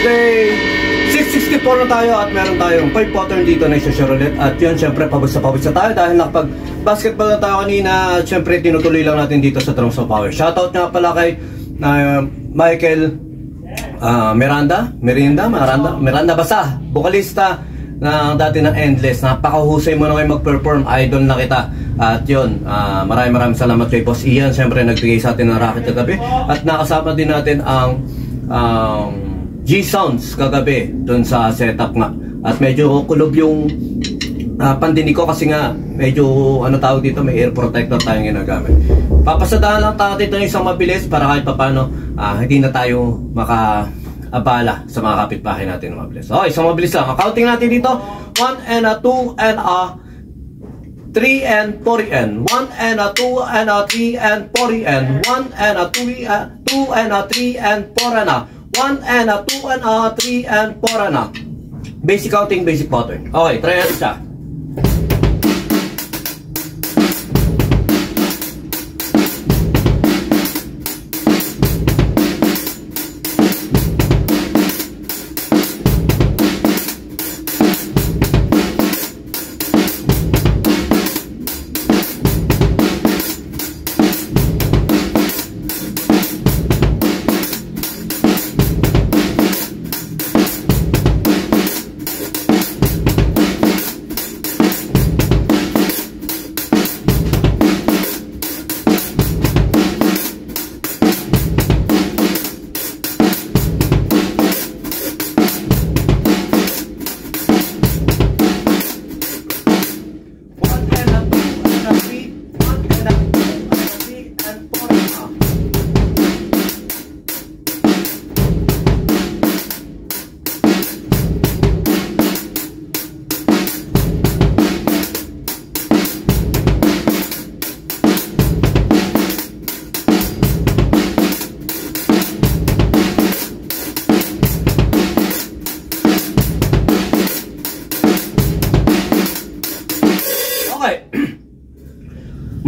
Day 664 na tayo at meron tayong 5 pattern dito na isa-share ulit. At yun, syempre pabos na tayo dahil nakapag-basketball na tayo kanina. At syempre tinutuloy lang natin dito sa Drums of Power. Shoutout nga pala kay Michael Miranda basta, vokalista na dati ng Endless. Napakahusay mo na kayo mag-perform, idol na kita. At yun, maraming salamat kay Boss Ian. Siyempre nagbigay sa atin ng racket kagabi. At nakasama din natin ang G-Sounds kagabi dun sa setup nga. At medyo kulob yung pandinig ko kasi nga medyo ano tawag dito, may ear protector tayong ginagamit. Papasadahan lang tayo dito yung isang mabilis para kahit papano hindi na tayo maka-abala sa mga kapitbahay natin na mabilis. Okay, isang mabilis lang. Accounting natin dito, 1 and a 2 and a 3 and 4 and 1 and a 2 and a 3 and 4 and 1 and a 2 and a 3 and 4 and a 1 and a 2 and a 3 and 4 and a. Basic counting, basic pattern. Okay, try natin siya.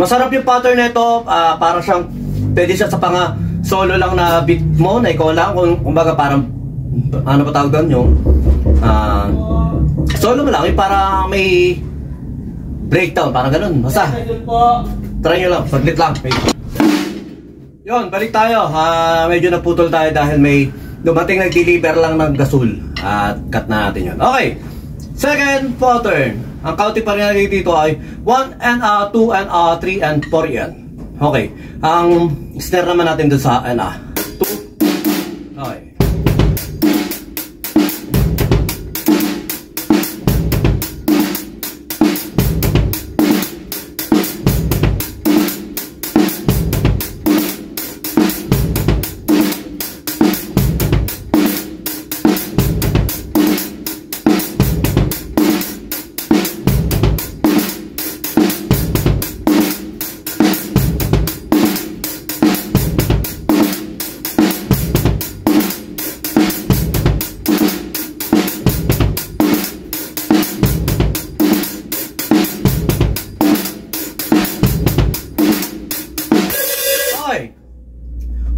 Masarap yung pattern nito, para siyang pwede siya sa panga solo lang na beat mo, na ikaw lang, kumbaga parang ano pa tawag doon, yung solo mo lang, yung para may breakdown, parang ganun, basta try nyo lang, saglit lang. Yun, balik tayo. Medyo naputol tayo dahil may dumating nag-deliver lang ng gasol at cut na natin yun. Okay, second pattern. Ang counting pa rin natin dito ay 1 and 2 and 3 and 4 yan. Okay. Ang snare naman natin dun sa 2. Okay.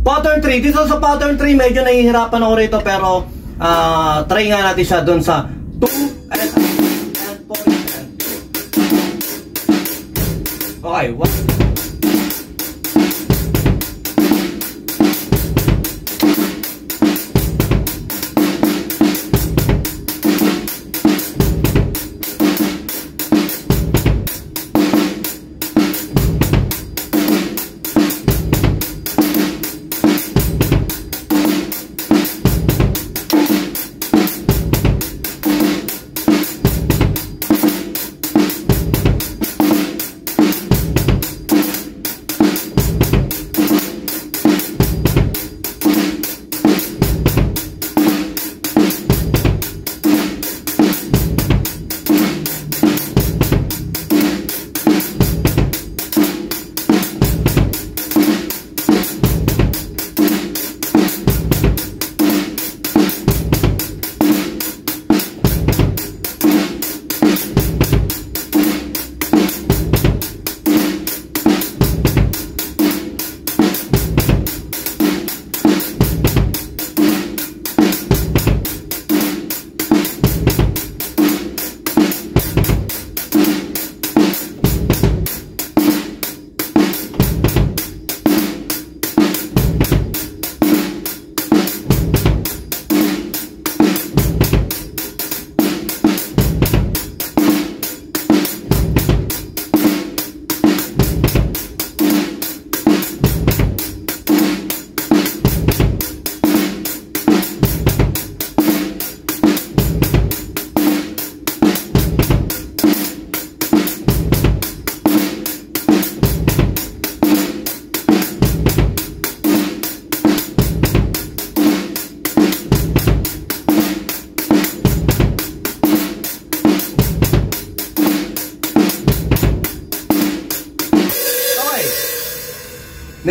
Pattern 3, dito sa pattern 3 medyo nahihirapan ako rito, pero try nga natin siya doon sa 2 and 4 and 2. Okay, 1.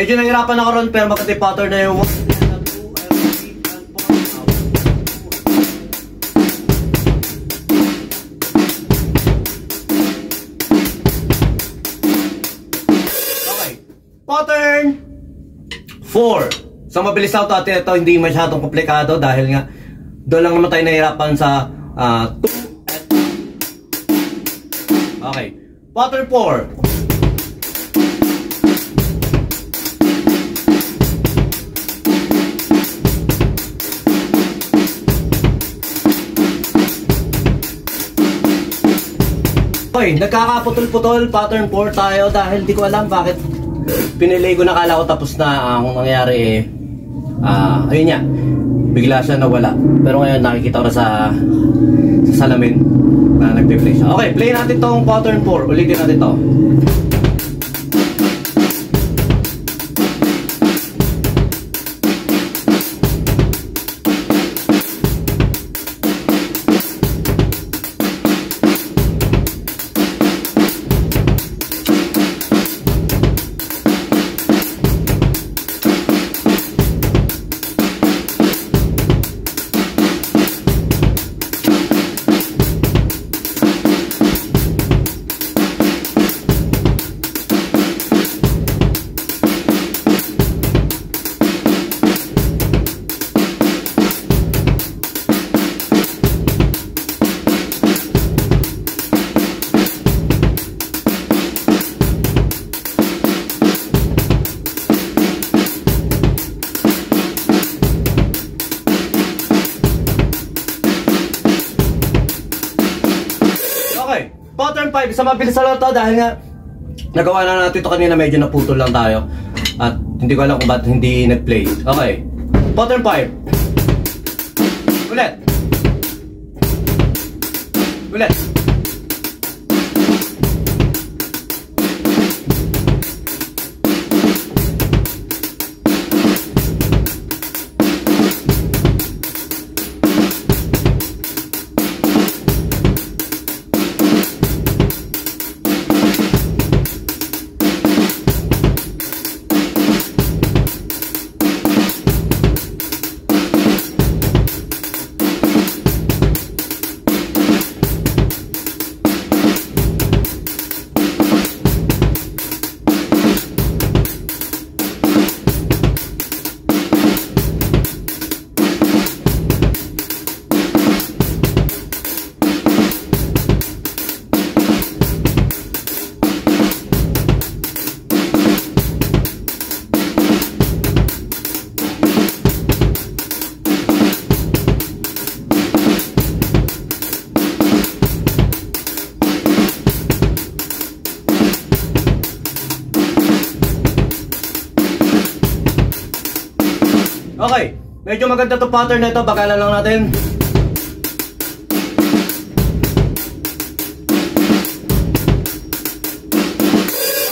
Medyo nahirapan ako ron pero maganda yung pattern na yung 1, 2, 3, 4. Okay. Pattern 4. So mabilis ako ito, hindi masyadong komplikado dahil nga doon lang naman tayo nahirapan sa 2 at 3. Okay. Pattern 4. Okay, nagkakaputol-putol, pattern 4 tayo dahil di ko alam bakit pinili ko, nakala ko tapos na. Ang nangyari ayun nga, bigla siya nawala. Pero ngayon nakikita ko na sa salamin na nagpe-play siya. Okay, play natin tong pattern 4. Ulitin natin to. Pattern 5, isa mabilis na lang ito dahil nga nagawa na natin ito kanina, medyo naputol lang tayo at hindi ko alam kung ba't hindi nag-play. Okay, pattern 5. Ulit. Ulit. Okay, medyo maganda to pattern na ito, bakalan lang natin.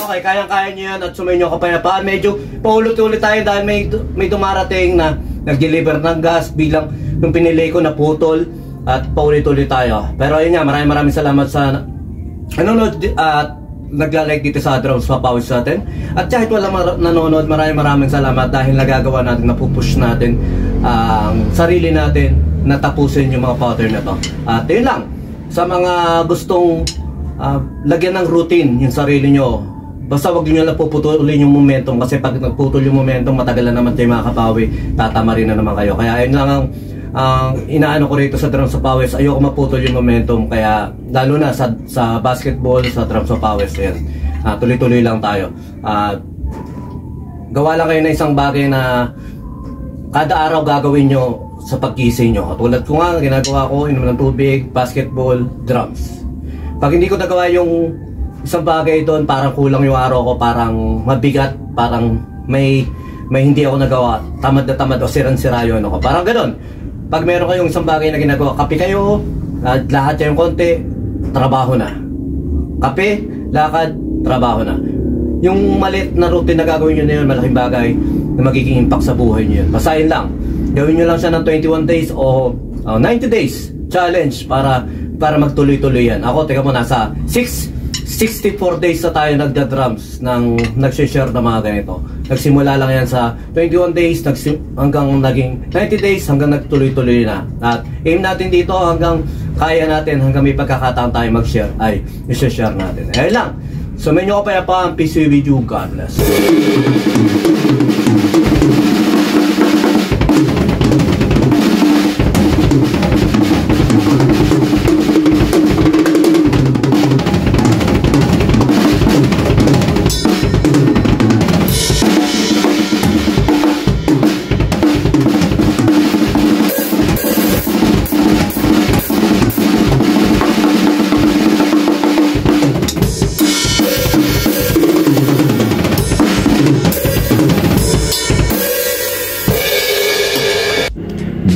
Okay, kayang-kaya nyo yan at sumayin nyo kapayapaan. Medyo paulit-ulit tayo dahil may dumarating na nag-deliver ng gas, bilang yung pinili ko na putol at paulit-ulit tayo. Pero ayun nga, maraming salamat sa nanonood at nagla-like dito sa Drums Papawis natin. At kahit walang nanonood, maraming salamat dahil nagagawa natin, napupush natin ang sarili natin na tapusin yung mga pattern na to. At yun lang, sa mga gustong lagyan ng routine yung sarili nyo, basta wag nyo lang puputulin yung momentum, kasi pag nagputol yung momentum, matagal na naman kayo makakapawi, tatama rin na naman kayo. Kaya yun lang ang inaano ko rito sa Drums Papawis, ayoko maputol yung momentum. Kaya lalo na sa basketball, sa Drums Papawis, tuloy-tuloy lang tayo. Gawa lang kayo na isang bagay na kada araw gagawin nyo sa pagkising nyo. Tulad ko nga, ginagawa ko, inom ng tubig, basketball, drums. Pag hindi ko nagawa yung isang bagay doon, parang kulang yung araw ko, parang mabigat, parang may hindi ako nagawa, tamad na tamad o sirang-sira yun ako. Parang gano'n. Pag meron kayong isang bagay na ginagawa, kape kayo, lahat kayong konti, trabaho na. Kape, lakad, trabaho na. Yung maliit na routine na gagawin nyo na yun, malaking bagay na magiging impact sa buhay nyo yun. Basahin lang. Gawin nyo lang siya ng 21 days o 90 days challenge para magtuloy-tuloy yan. Ako, teka mo, nasa 64 days na tayo nagda-drums, nag-share ng mga ganito. nagsimula lang yan sa 21 days hanggang naging 90 days hanggang nagtuloy-tuloy na. At aim natin dito hanggang kaya natin, hanggang may pagkakataon tayo mag-share ay i-share natin. Ayun lang. So may nyo kapayapaan. Peace be with you. God bless.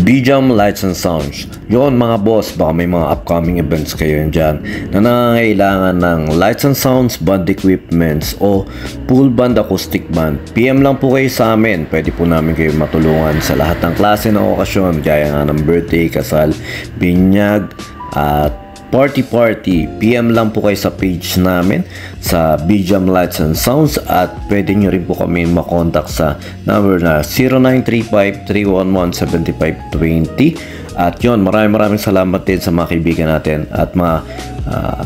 BJAM Lights and Sounds. Yun mga boss, baka may mga upcoming events kayo dyan na nangangailangan ng lights and sounds, band equipments o full band acoustic band. PM lang po kayo sa amin. Pwede po namin kayo matulungan sa lahat ng klase ng okasyon, gaya nga ng birthday, kasal, binyag, at party. PM lang po kayo sa page namin sa BJAM Lights and Sounds, at pwede nyo rin po kami makontak sa number na 0935-311-7520. At yun, maraming salamat din sa mga kaibigan natin at mga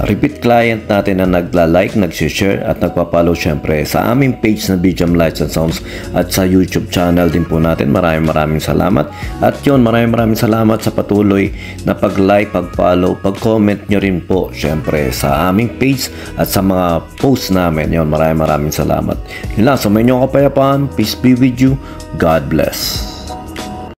repeat client natin na nagla-like, nag-share at nagpa-follow syempre sa aming page na BJAM Lights and Sounds at sa YouTube channel din po natin. Maraming salamat. At yun, maraming salamat sa patuloy na pag-like, pag-follow, pag-comment nyo rin po syempre sa aming page at sa mga posts namin. Yun, maraming salamat. Yun lang, sa may inyong kapayapaan. Peace be with you. God bless.